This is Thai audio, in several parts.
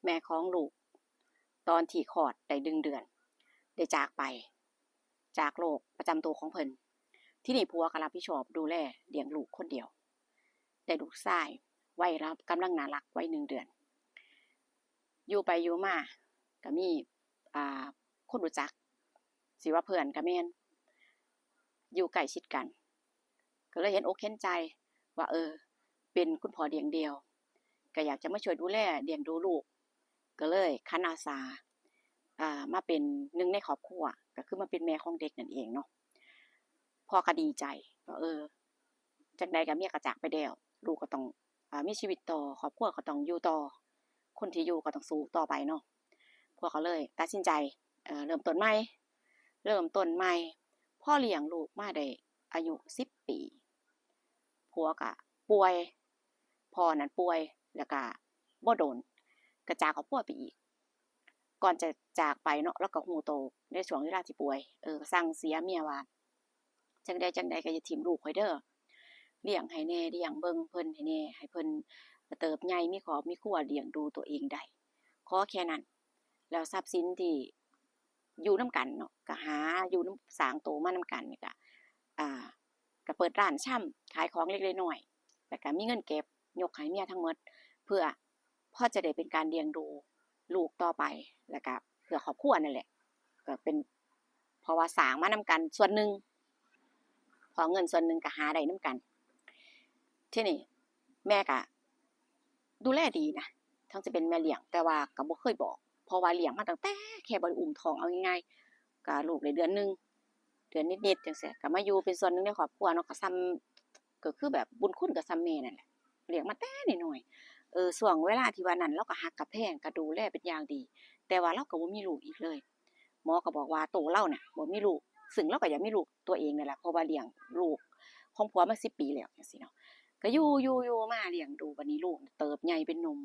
แม่ของลูกตอนที่คลอดได้1 เดือนได้จากไปจากโรคประจำตัวของเพิ่นที่นี่ผัวก็รับผิดชอบดูแลเลี้ยงลูกคนเดียวได้ลูกชายวัยรับกำลังน่ารักวัย1 เดือนอยู่ไปอยู่มาก็มีคนรู้จักสิว่าเพื่อนก็แม่นอยู่ใกล้ชิดกันก็เลยเห็นอกเห็นใจว่าเป็นคุณพ่อเลี้ยงเดี่ยวก็อยากจะมาช่วยดูแลเลี้ยงดูลูกก็เลยคันอาสามาเป็นหนึ่งในครอบครัวก็คือมาเป็นแม่ของเด็กนั่นเองเนาะพ่อก็ดีใจว่าจังใดก็เมียก็จากไปแล้วลูกก็ต้องมีชีวิตต่อครอบครัวก็ต้องอยู่ต่อคนที่อยู่ก็ต้องสู้ต่อไปเนาะพ่อก็เลยตัดสินใจเริ่มต้นใหม่พ่อเลี้ยงลูกมาได้อายุ10 ปีผัวก็ป่วยพ่อนั้นป่วยแล้วก็บ่โดนก็จากครอบครัวไปอีกก่อนจะจากไปเนาะแล้วก็ฮู้โตในช่วงเวลาที่ป่วยสั่งเสียเมียว่าจังใดก็อย่าทิ่มลูกข้อยเด้อเลี้ยงให้แน่เลี้ยงเบิ่งเพิ่นให้แน่ให้เพิ่นเติบใหญ่มีครอบมีครัวเลี้ยงดูตัวเองได้ขอแค่นั้นแล้วทรัพย์สินที่อยู่นำกันเนาะก็หาอยู่นำสร้างโตมานำกันนี่ก็ก็เปิดร้านชำขายของเล็กๆน้อยๆแล้วก็มีเงินเก็บยกให้เมียทั้งหมดเพื่อพอจะได้เป็นการเลี้ยงดูลูกต่อไปแล้วก็เพื่อครอบครัวนั่นแหละก็เป็นเพราะว่าสร้างมานำกันส่วนหนึ่งพอเงินส่วนหนึ่งก็หาได้นำกันทีนี้แม่ก็ดูแลดีนะทั้งจะเป็นแม่เลี้ยงแต่ว่าก็บ่เคยบอกเพราะว่าเลี้ยงมาตั้งแต่แค่บ่ได้อุ้มท้องเอาง่ายๆก็ลูกได้เดือนนึงเดือนนิดๆจังซี่ก็มาอยู่เป็นส่วนหนึ่งในครอบครัวเนาะก็ซ้ำก็คือแบบบุญคุณก็ซ้ำแม่นั่นแหละเลี้ยงมาแต่น้อยๆช่วงเวลาที่ว่านั้นเราก็รักก็แพงก็ดูแลเป็นอย่างดีแต่ว่าเราก็บ่มีลูกอีกเลยหมอก็บอกว่าโตเราน่ะบ่มีลูกซึ่งเราก็อยากมีลูกตัวเองนั่นแหละเพราะว่าเลี้ยงลูกของผัวมา10 ปีแล้วจังซี่เนาะก็อยู่มาเลี้ยงดูบัดนี้ลูกเติบใหญ่เป็นหนุ่ม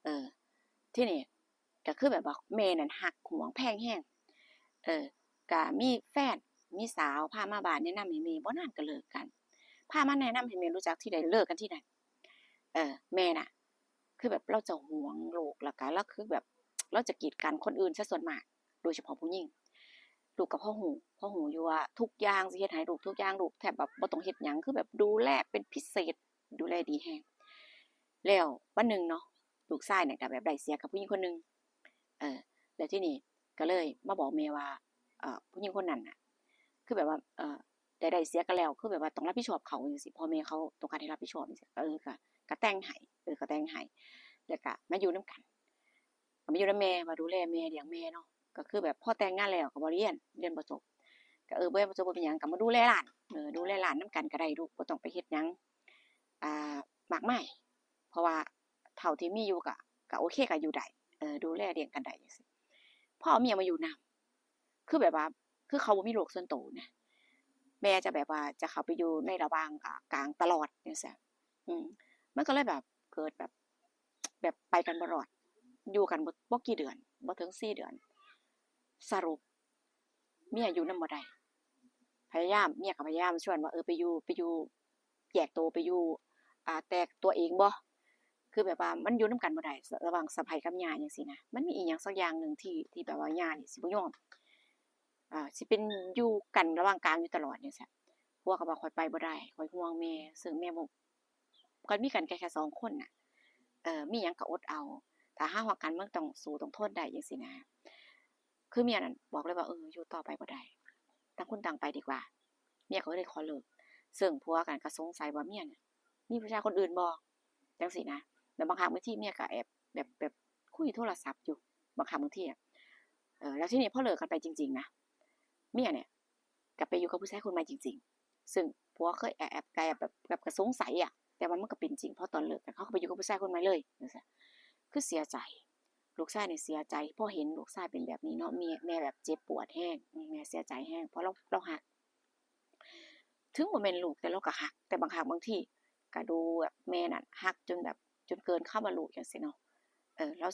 เออทีนี้ก็คือแบบว่าแม่นั่นรักหวงแพงแรงก็มีแฟนมีสาวพามาบ้านแนะนำให้แม่บ่นานก็เลิกกันพามาแนะนำให้แม่รู้จักที่ใดเลิกกันที่นั่นแม่น่ะคือแบบเราจะหวงลูกแล้วก็เราคือแบบเราจะกีดกันคนอื่นซะส่วนมากโดยเฉพาะผู้หญิงลูกก็พอหูอยู่ว่าทุกอย่างสิเฮ็ดให้ลูกทุกอย่างลูกแทบแบบบ่ต้องเฮ็ดหยังคือแบบดูแลเป็นพิเศษดูแลดีแรงแล้ววันหนึ่งเนาะลูกชายเนี่ยก็แบบได้เสียกับผู้หญิงคนหนึ่งแล้วที่นี่ก็เลยมาบอกแม่ว่าผู้หญิงคนนั้นน่ะคือแบบว่าได้เสียกันแล้วคือแบบว่าต้องรับผิดชอบเขาจังซี่พ่อแม่เขาต้องการให้รับผิดชอบจังซี่ก็แต่งให้ก็แต่งให้แล้วก็มาอยู่นำกันก็มาอยู่นำแม่มาดูแลแม่เลี้ยงแม่เนาะก็คือแบบพอแต่งงานแล้วก็บ่เรียนบ่จบก็บ่เรียนบ่จบบ่เป็นหยังก็มาดูแลหลานดูแลหลานนำกันก็ได้ลูกบ่ต้องไปเฮ็ดหยังอ่ามากมายเพราะว่าเท่าที่มีอยู่ก็โอเคก็อยู่ได้ดูแลเลี้ยงกันได้จังซี่พอเอาเมียมาอยู่นำคือแบบว่าคือเขาบ่มีโรคส่วนตัวนะแม่จะแบบว่าจะเข้าไปอยู่ในระหว่างกลางตลอดจังซี่มันก็เลยแบบเกิดแบบไปกันบ่รอดอยู่กันบ่กี่เดือนบ่ถึง4 เดือนสรุปเมียอยู่นำบ่ได้เมียก็พยายามชวนว่าไปอยู่แยกตัวไปอยู่แตกตัวเองบ่คือแบบว่ามันอยู่นำกันบ่ได้ระหว่างสะใภ้กับญาจังซี่นะมันมีอิหยังสักอย่างหนึ่งที่แบบว่าญานี่สิบ่ยอมสิเป็นอยู่กันระหว่างกลางอยู่ตลอดจังซี้ผัวก็ว่าข้อยไปบ่ได้ข้อยห่วงแม่ซึ่งแม่บ่ก็มีกันแค่2 คนน่ะมีหยังก็อดเอาถ้าหารักกันมันต้องสู้ต้องทนได้จังซี่นะคือเมียนั่นบอกเลยว่าอยู่ต่อไปบ่ได้ต่างคนต่างไปดีกว่าเมียก็เลยขอเลิกซึ่งผัวกันก็สงสัยว่าเมียเนี่ยมีผู้ชายคนอื่นบ่จังซี่นะแล้วบางครั้งบางทีเมียก็แอบแบบคุยโทรศัพท์อยู่บางครั้งบางทีอะแล้วทีนี้พอเลิกกันไปจริงๆนะเมียเนี่ยก็ไปอยู่กับผู้ชายคนใหม่จริงๆซึ่งผัวเคยแอบแบบก็สงสัยอะแต่ว่ามันก็เป็นจริงเพราะตอนเลิกกันเขาก็ไปอยู่กับผู้ชายคนใหม่เลยจังซี่คือเสียใจลูกชายนี่เสียใจพอเห็นลูกชายเป็นแบบนี้เนาะแม่แบบเจ็บปวดแรงแม่เสียใจแรงเพราะเรารักถึงบ่แม่นลูกแต่เราก็รักแต่บางครั้งบางทีก็ดูแบบแม่นั่นรักจนแบบจนเกินคำว่าลูกจังซี่เนาะเรา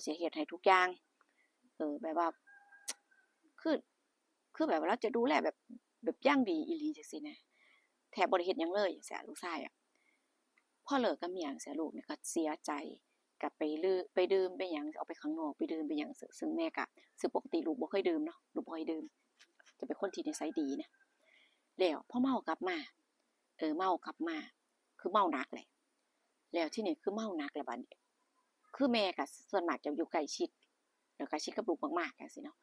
สิเฮ็ดให้ทุกอย่างแบบว่าคือแบบว่าเราจะดูแลแบบอย่างดีอีหลีจังซี่นะแทบบ่ได้เฮ็ดหยังเลยจังซี้ลูกชายอะพอเลิกกับเมียจังซี้ลูกนี่ก็เสียใจ ก็ไปดื่มไปหยังออกไปข้างนอกไปดื่มไปหยังซึ่งแม่ก็ซึ่งปกติลูกบ่เคยดื่มเนาะลูกบ่ค่อยดื่มจะเป็นคนที่นิสัยดีนะแล้วพอเมากลับมาเมากลับมาคือเมาหนักแหละแล้วที่นี่คือเมาหนักแล้วบัดนี้คือแม่ก็ส่วนมากจะอยู่ใกล้ชิดแล้วใกล้ชิดกับลูกมากๆจังซี่เนาะ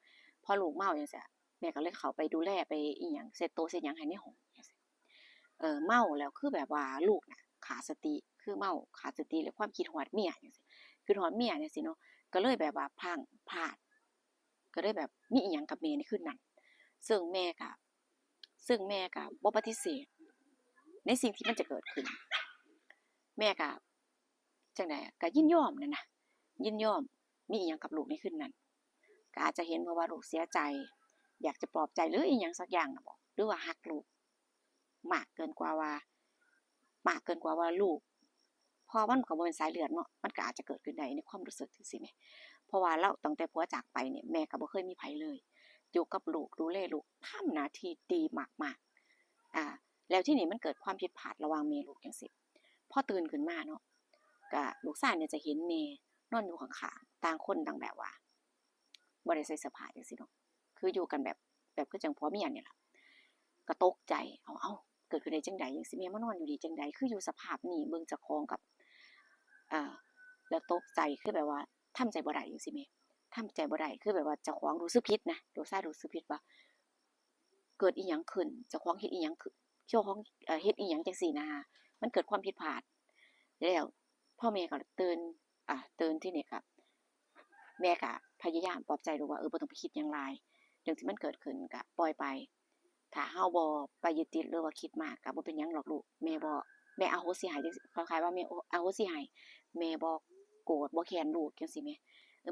พอลูกเมาจังซี่แม่ก็เลยเข้าไปดูแลไปอีหยังเช็ดโต๊ะเช็ดหยังให้ในห้องจังซี่เมาแล้วคือแบบว่าลูกน่ะขาดสติคือเมาขาดสติและความคิดฮอดเมียจังซี่คิดฮอดเมียจังซี่เนาะก็เลยแบบว่าพลั้งพลาดก็เลยแบบมีอีหยังกับแม่ในคืนนั้นซึ่งแม่ก็ซึ่งแม่ก็บ่ปฏิเสธในสิ่งที่มันจะเกิดขึ้นแม่ก็จังได๋ก็ยินยอมนั่นน่ะยินยอมมีอีหยังกับลูกในคืนนั้นก็อาจจะเห็นเพราะว่าลูกเสียใจอยากจะปลอบใจหรืออีหยังสักอย่างน่ะบ่หรือว่ารักลูกมากเกินกว่าว่ลูกเพราะมันก็บ่แม่นสายเลือดเนาะมันก็อาจจะเกิดขึ้นได้ในความรู้สึกจังซี่แหมเพราะว่าเราตั้งแต่ผัวจากไปเนี่ยแม่ก็บ่เคยมีไผเลยอยู่กับลูกดูแลลูกทำหน้าที่ดีมากๆแล้วทีนี้มันเกิดความผิดพลาดระหว่างแม่ลูกจังซี่พอตื่นขึ้นมาเนาะก็ลูกชายเนี่ยจะเห็นแม่นอนอยู่ข้างๆต่างคนต่างแบบว่าบ่ได้ใส่เสื้อผ้าจังซี่เนาะคืออยู่กันแบบคือจังผัวเมียนี่ล่ะก็ตกใจเอ้าเกิดขึ้นได้จังใดจังซี่แม่มานอนอยู่ดีจังใดคืออยู่สภาพนี้เบิ่งเจ้าของกับแล้วตกใจคือแบบว่าทำใจบ่ได้จังซี่แม่ทำใจบ่ได้คือแบบว่าเจ้าของรู้สึกผิดนะลูกชายรู้สึกผิดว่าเกิดอีหยังขึ้นเจ้าของเฮ็ดอีหยังขึ้นเจ้าของเฮ็ดอีหยังจังซี่นะมันเกิดความผิดพลาดแล้วพ่อแม่ก็ตื่นที่นี่ก็แม่ก็พยายามปลอบใจลูกว่าบ่ต้องไปคิดหยังหลายเรื่องที่มันเกิดขึ้นก็ปล่อยไปถ้าเฮาบ่ไปยึดติดหรือว่าคิดมากก็บ่เป็นหยังหรอกลูกแม่อโหสิให้จังซี่คล้ายๆว่าแม่อโหสิให้แม่บ่โกรธบ่แค้นลูกจังซี่แหม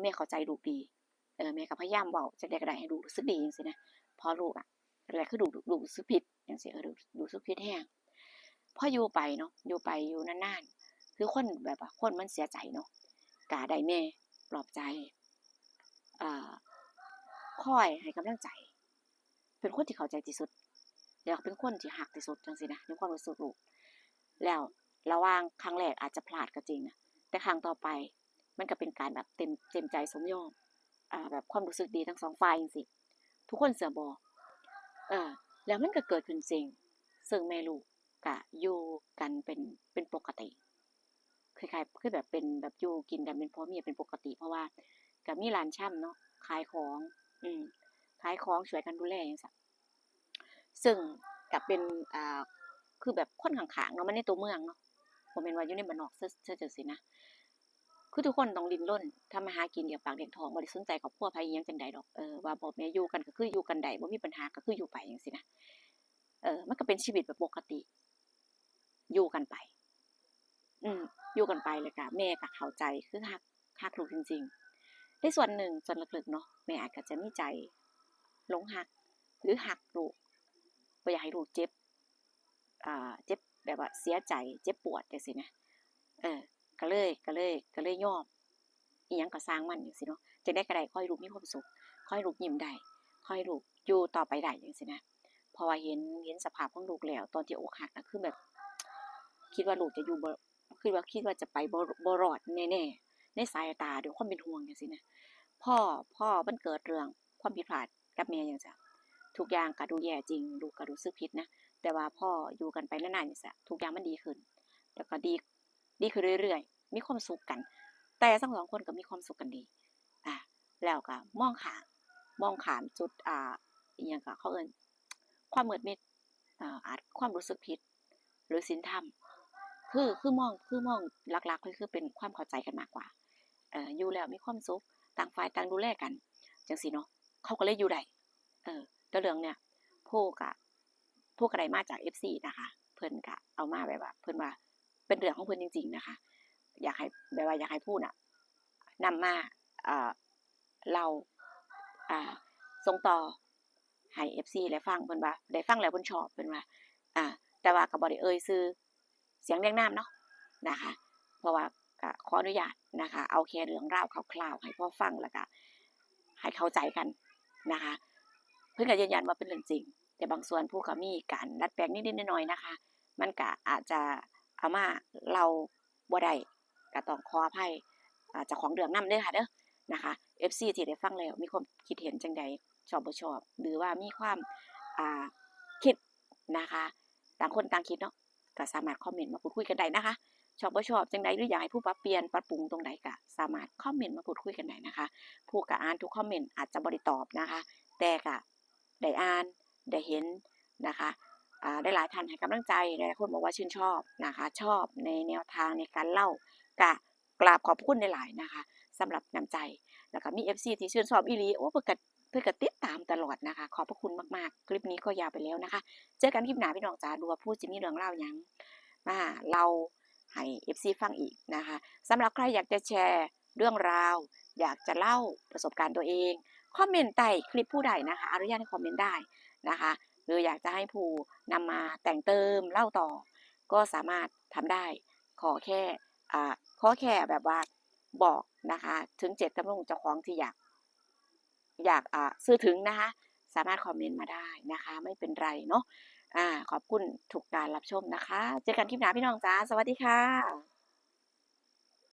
แม่เข้าใจลูกดีแม่ก็พยายามเว้าจั่งใดก็ได้ให้ลูกรู้สึกดีจังซี่นะพอลูกแรกๆคือลูกรู้สึกผิดจังซี่รู้สึกผิดแรงพออยู่ไปเนาะอยู่ไปอยู่นานๆคือคนแบบว่าคนมันเสียใจเนาะก็ได้แม่ปลอบใจอ่าคอยให้กำลังใจเป็นคนที่เข้าใจที่สุดแล้วเป็นคนที่รักที่สุดจังซี่นะในความรู้สึกลูกแล้วระหว่างครั้งแรกอาจจะพลาดก็จริงนะแต่ครั้งต่อไปมันก็เป็นการแบบเต็มใจสมยอมแบบความรู้สึกดีทั้งสองฝ่ายจังซี่ทุกคนเชื่อบ่แล้วมันก็เกิดขึ้นจริงซึ่งแม่ลูกก็อยู่กันเป็นปกติคล้ายๆคือแบบเป็นแบบอยู่กินกันเป็นผัวเมียเป็นปกติเพราะว่าก็มีร้านชำเนาะขายของอืมขายของช่วยกันดูแลจังซี้ซึ่งก็เป็นอ่าคือแบบคนข้างๆเนาะมันในตัวเมืองเนาะบ่แม่นว่าอยู่ในบ้านนอกซะจังซี่นะคือทุกคนต้องดิ้นรนทำมาหากินเลี้ยงปากเลี้ยงท้องบ่ได้สนใจครอบครัวไผอิหยังจั่งใดดอกว่าพ่อแม่อยู่กันก็คืออยู่กันได้บ่มีปัญหาก็คืออยู่ไปจังซี่นะมันก็เป็นชีวิตแบบปกติอยู่กันไปอืมอยู่กันไปแล้วก็แม่ก็เข้าใจคือรักลูกจริงๆในส่วนหนึ่งส่วนลึกๆเนาะแม่อาจจะมีใจหลงรักหรือรักลูกบ่อยากให้ลูกเจ็บเจ็บแบบว่าเสียใจเจ็บปวดจังซี่นะเออก็เลยยอมอิหยังก็สร้างมันจังซี่เนาะจั่งใดก็ได้ขอให้ลูกมีความสุขขอให้ลูกยิ้มได้ขอให้ลูกอยู่ต่อไปได้จังซี่นะเพราะว่าเห็นสภาพของลูกแล้วตอนที่อกหักน่ะคือแบบคิดว่าลูกจะอยู่บ่คิดว่าจะไปบ่รอดแน่ๆในสายตาด้วยความเป็นห่วงจังซี่นะพอมันเกิดเรื่องความผิดพลาดกับแม่จังซี้ทุกอย่างก็ดูแย่จริงลูกก็รู้สึกผิดนะแต่ว่าพออยู่กันไปนานๆจังซี้ทุกอย่างมันดีขึ้นแล้วก็ดีขึ้นเรื่อยๆมีความสุขกันแต่ทั้งสองคนก็มีความสุขกันดีแล้วก็มองข้ามจุดอิหยังก็เขาเอิ้นความมืดมิดอาจความรู้สึกผิดหรือศีลธรรมคือมองหลักๆคือเป็นความเข้าใจกันมากกว่าอยู่แล้วมีความสุขต่างฝ่ายต่างดูแลกันจังซี่เนาะเขาก็เลยอยู่ได้แต่เรื่องเนี่ยผู้ก็ได้มาจาก FC นะคะเพิ่นก็เอามาแบบว่าเพิ่นว่าเป็นเรื่องของเพิ่นจริงๆนะคะอยากให้แบบว่าอยากให้พูดนำมาเล่าส่งต่อให้ FC ได้ฟังเพิ่นว่าได้ฟังแล้วเพิ่นชอบเพิ่นว่าแต่ว่าก็บ่ได้เอ่ยชื่อเสียงเรียงนามเนาะนะคะเพราะว่าก็ขออนุญาตนะคะเอาแค่เรื่องราวคร่าวๆให้พอฟังแล้วก็ให้เข้าใจกันนะคะเพิ่นก็ยืนยันว่าเป็นเรื่องจริงแต่บางส่วนผู้ก็มีการดัดแปลงนิดๆหน่อยๆนะคะมันก็อาจจะเอามาเล่าบ่ได้ก็ต้องขออภัย เจ้าของเรื่องนำเด้อค่ะเด้อนะคะ FC ที่ได้ฟังแล้วมีความคิดเห็นจังใดชอบบ่ชอบหรือว่ามีความคิดนะคะต่างคนต่างคิดเนาะก็สามารถคอมเมนต์มาพูดคุยกันได้นะคะชอบบ่ชอบจังใดหรืออยากให้ผู้ปรับเปลี่ยนปรับปรุงตรงใดก็สามารถคอมเมนต์มาพูดคุยกันได้นะคะผู้ก็อ่านทุกคอมเมนต์อาจจะบ่ได้ตอบนะคะแต่ก็ได้อ่านได้เห็นนะคะได้หลายท่านให้กำลังใจหลายๆคนบอกว่าชื่นชอบนะคะชอบในแนวทางในการเล่ากะกราบขอบคุณหลายๆนะคะสำหรับน้ำใจแล้วก็มี FC ที่ชื่นชอบอีหลีโอ้เพิ่นก็ติดตามตลอดนะคะขอบพระคุณมากๆคลิปนี้ก็ยาวไปแล้วนะคะเจอกันคลิปหน้าพี่น้องจ๋าดูว่าผู้สิมีเรื่องเล่าหยังมาเล่าให้ FC ฟังอีกนะคะสำหรับใครอยากจะแชร์เรื่องราวอยากจะเล่าประสบการณ์ตัวเองคอมเมนต์ใต้คลิปผู้ใดนะคะอนุญาตให้คอมเมนต์ได้นะคะหรืออยากจะให้ผู้นำมาแต่งเติมเล่าต่อก็สามารถทำได้ขอแค่แบบว่าบอกนะคะถึงเจตจำนงเจ้าของที่อยากสื่อถึงนะคะสามารถคอมเมนต์มาได้นะคะไม่เป็นไรเนาะขอบคุณทุกการรับชมนะคะเจอกันคลิปหน้าพี่น้องจ้าสวัสดีค่ะ